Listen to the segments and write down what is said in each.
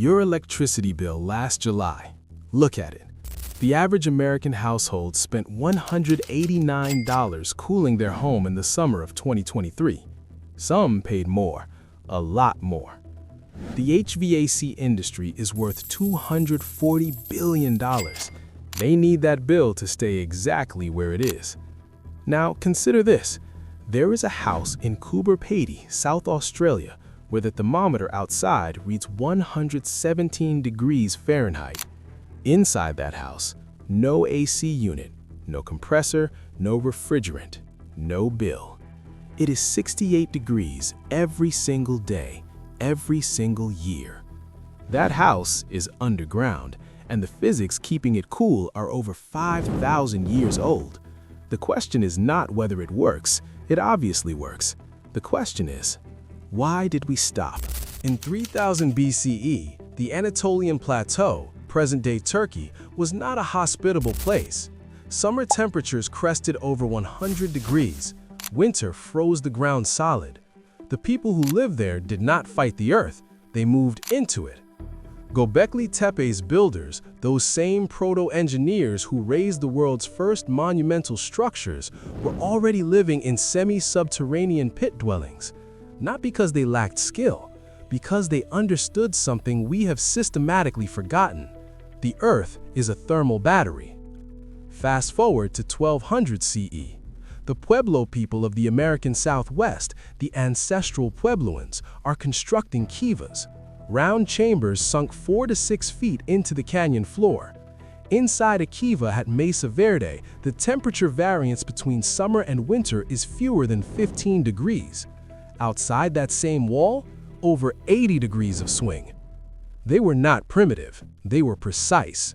Your electricity bill last July. Look at it. The average American household spent $189 cooling their home in the summer of 2023. Some paid more, a lot more. The HVAC industry is worth $240 billion. They need that bill to stay exactly where it is. Now, consider this. There is a house in Coober Pedy, South Australia, where the thermometer outside reads 117 degrees Fahrenheit. Inside that house, no AC unit, no compressor, no refrigerant, no bill. It is 68 degrees every single day, every single year. That house is underground, and the physics keeping it cool are over 5,000 years old. The question is not whether it works. It obviously works. The question is, why did we stop? In 3000 BCE, the Anatolian Plateau, present-day Turkey, was not a hospitable place. Summer temperatures crested over 100 degrees. Winter froze the ground solid. The people who lived there did not fight the earth, they moved into it. Göbekli Tepe's builders, those same proto-engineers who raised the world's first monumental structures, were already living in semi-subterranean pit dwellings. Not because they lacked skill, because they understood something we have systematically forgotten. The Earth is a thermal battery. Fast forward to 1200 CE. The Pueblo people of the American Southwest, the ancestral Puebloans, are constructing kivas, round chambers sunk 4 to 6 feet into the canyon floor. Inside a kiva at Mesa Verde, the temperature variance between summer and winter is fewer than 15 degrees. Outside that same wall, over 80 degrees of swing. They were not primitive, they were precise.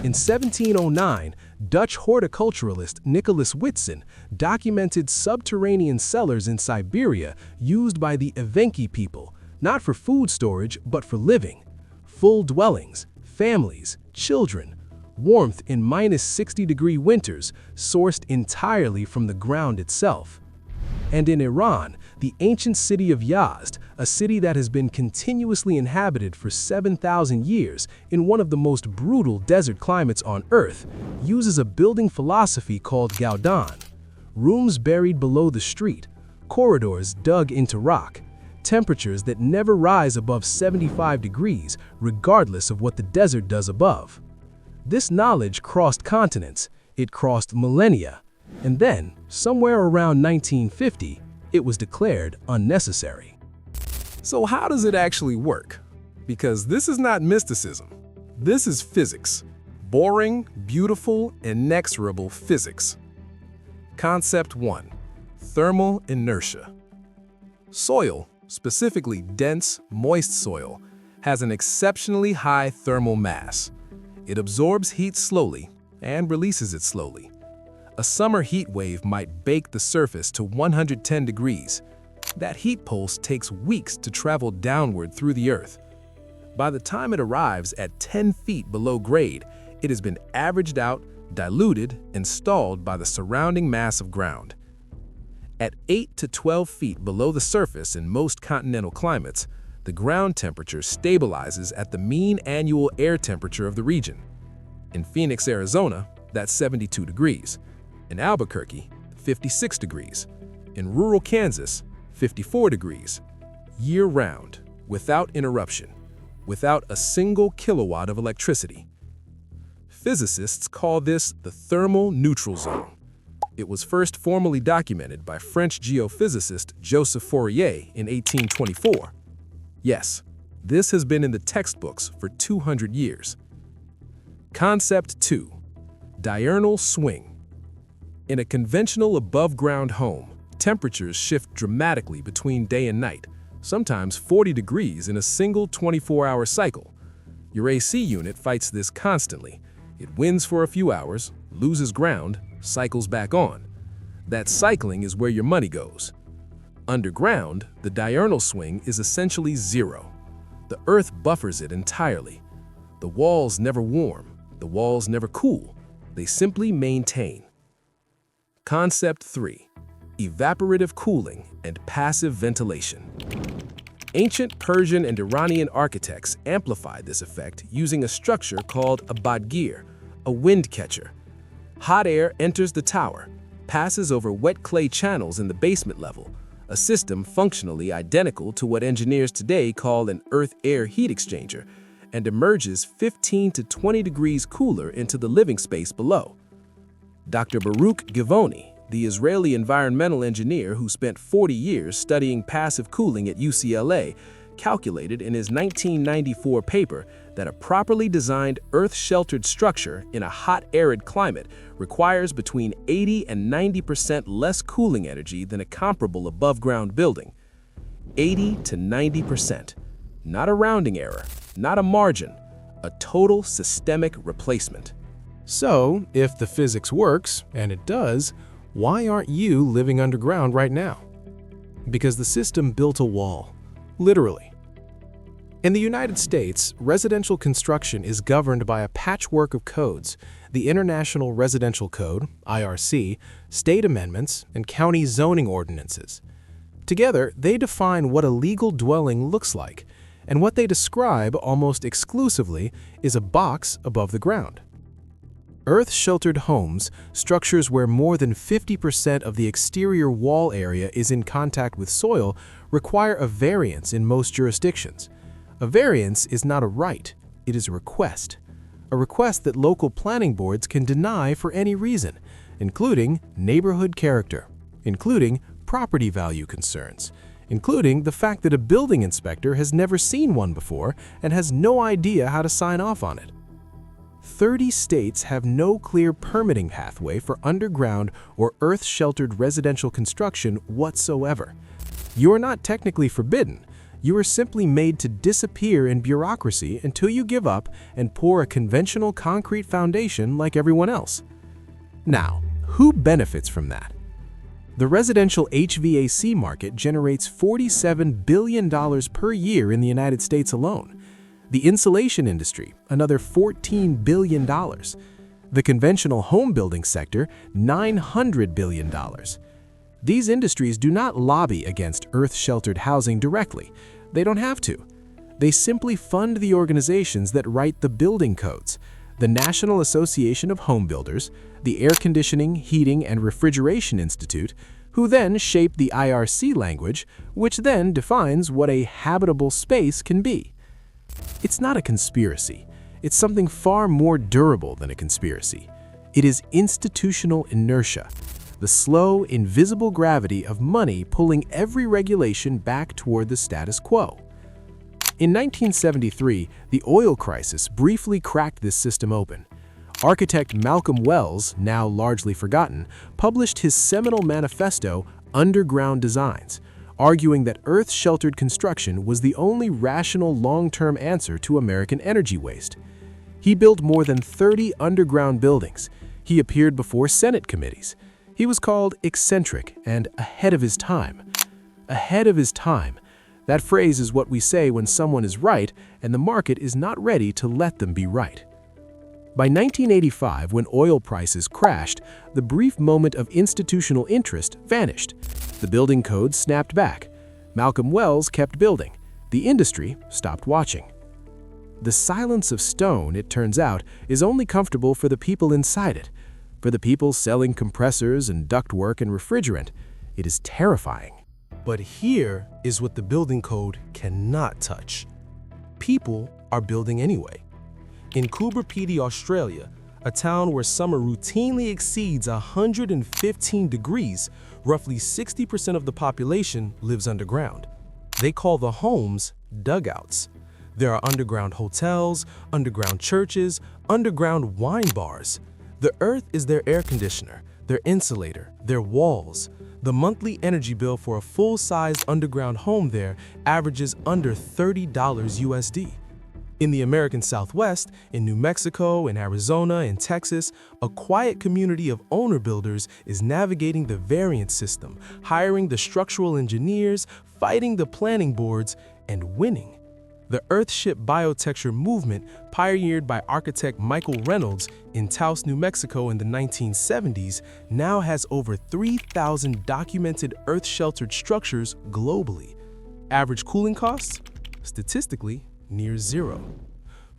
In 1709, Dutch horticulturalist Nicholas Whitson documented subterranean cellars in Siberia used by the Evenki people, not for food storage but for living. Full dwellings, families, children, warmth in -60-degree winters sourced entirely from the ground itself. And in Iran, the ancient city of Yazd, a city that has been continuously inhabited for 7,000 years in one of the most brutal desert climates on Earth, uses a building philosophy called Gaudan. Rooms buried below the street, corridors dug into rock, temperatures that never rise above 75 degrees regardless of what the desert does above. This knowledge crossed continents, it crossed millennia, and then, somewhere around 1950, it was declared unnecessary. So how does it actually work? Because this is not mysticism. This is physics. Boring, beautiful, inexorable physics. Concept 1. Thermal inertia. Soil, specifically dense, moist soil, has an exceptionally high thermal mass. It absorbs heat slowly and releases it slowly. A summer heat wave might bake the surface to 110 degrees. That heat pulse takes weeks to travel downward through the earth. By the time it arrives at 10 feet below grade, it has been averaged out, diluted, and stalled by the surrounding mass of ground. At 8 to 12 feet below the surface in most continental climates, the ground temperature stabilizes at the mean annual air temperature of the region. In Phoenix, Arizona, that's 72 degrees. In Albuquerque, 56 degrees. In rural Kansas, 54 degrees. Year-round, without interruption, without a single kilowatt of electricity. Physicists call this the thermal neutral zone. It was first formally documented by French geophysicist Joseph Fourier in 1824. Yes, this has been in the textbooks for 200 years. Concept 2. Diurnal swing. In a conventional above-ground home, temperatures shift dramatically between day and night, sometimes 40 degrees in a single 24-hour cycle. Your AC unit fights this constantly. It wins for a few hours, loses ground, cycles back on. That cycling is where your money goes. Underground, the diurnal swing is essentially zero. The earth buffers it entirely. The walls never warm, the walls never cool. They simply maintain. Concept 3. Evaporative cooling and passive ventilation. Ancient Persian and Iranian architects amplified this effect using a structure called a badgir, a wind catcher. Hot air enters the tower, passes over wet clay channels in the basement level, a system functionally identical to what engineers today call an earth-air heat exchanger, and emerges 15 to 20 degrees cooler into the living space below. Dr. Baruch Givoni, the Israeli environmental engineer who spent 40 years studying passive cooling at UCLA, calculated in his 1994 paper that a properly designed earth-sheltered structure in a hot, arid climate requires between 80 and 90% less cooling energy than a comparable above-ground building. 80 to 90%. Not a rounding error, not a margin, a total systemic replacement. So, if the physics works, and it does, why aren't you living underground right now? Because the system built a wall, literally. In the United States, residential construction is governed by a patchwork of codes: the International Residential Code, IRC, state amendments, and county zoning ordinances. Together, they define what a legal dwelling looks like, and what they describe almost exclusively is a box above the ground. Earth-sheltered homes, structures where more than 50% of the exterior wall area is in contact with soil, require a variance in most jurisdictions. A variance is not a right, it is a request that local planning boards can deny for any reason, including neighborhood character, including property value concerns, including the fact that a building inspector has never seen one before and has no idea how to sign off on it. 30 states have no clear permitting pathway for underground or earth-sheltered residential construction whatsoever. You are not technically forbidden. You are simply made to disappear in bureaucracy until you give up and pour a conventional concrete foundation like everyone else. Now, who benefits from that? The residential HVAC market generates $47 billion per year in the United States alone. The insulation industry, another $14 billion. The conventional home building sector, $900 billion. These industries do not lobby against earth-sheltered housing directly. They don't have to. They simply fund the organizations that write the building codes: the National Association of Home Builders, the Air Conditioning, Heating, and Refrigeration Institute, who then shape the IRC language, which then defines what a habitable space can be. It's not a conspiracy. It's something far more durable than a conspiracy. It is institutional inertia, the slow, invisible gravity of money pulling every regulation back toward the status quo. In 1973, the oil crisis briefly cracked this system open. Architect Malcolm Wells, now largely forgotten, published his seminal manifesto, Underground Designs, arguing that earth-sheltered construction was the only rational long-term answer to American energy waste. He built more than 30 underground buildings. He appeared before Senate committees. He was called eccentric and ahead of his time. Ahead of his time. That phrase is what we say when someone is right and the market is not ready to let them be right. By 1985, when oil prices crashed, the brief moment of institutional interest vanished. The building codes snapped back. Malcolm Wells kept building. The industry stopped watching. The silence of stone, it turns out, is only comfortable for the people inside it. For the people selling compressors and ductwork and refrigerant, it is terrifying. But here is what the building code cannot touch. People are building anyway. In Coober Pedy, Australia, a town where summer routinely exceeds 115 degrees, roughly 60% of the population lives underground. They call the homes dugouts. There are underground hotels, underground churches, underground wine bars. The earth is their air conditioner, their insulator, their walls. The monthly energy bill for a full-sized underground home there averages under $30 USD. In the American Southwest, in New Mexico, in Arizona, in Texas, a quiet community of owner-builders is navigating the variance system, hiring the structural engineers, fighting the planning boards, and winning. The Earthship biotecture movement, pioneered by architect Michael Reynolds in Taos, New Mexico in the 1970s, now has over 3,000 documented earth-sheltered structures globally. Average cooling costs? Statistically, near zero.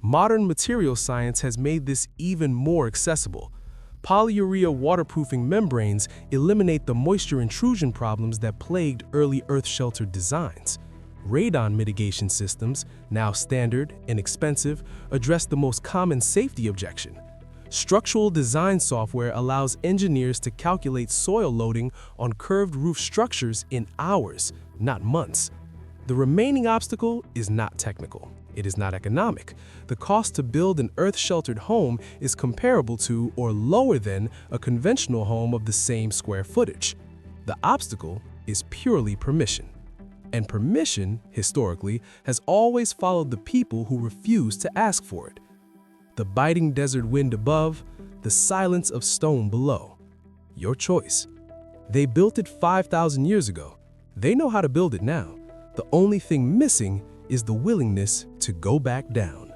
Modern material science has made this even more accessible. Polyurea waterproofing membranes eliminate the moisture intrusion problems that plagued early earth-sheltered designs. Radon mitigation systems, now standard and expensive, address the most common safety objection. Structural design software allows engineers to calculate soil loading on curved roof structures in hours, not months. The remaining obstacle is not technical. It is not economic. The cost to build an earth-sheltered home is comparable to or lower than a conventional home of the same square footage. The obstacle is purely permission. And permission, historically, has always followed the people who refuse to ask for it. The biting desert wind above, the silence of stone below. Your choice. They built it 5,000 years ago. They know how to build it now. The only thing missing is the willingness to go back down.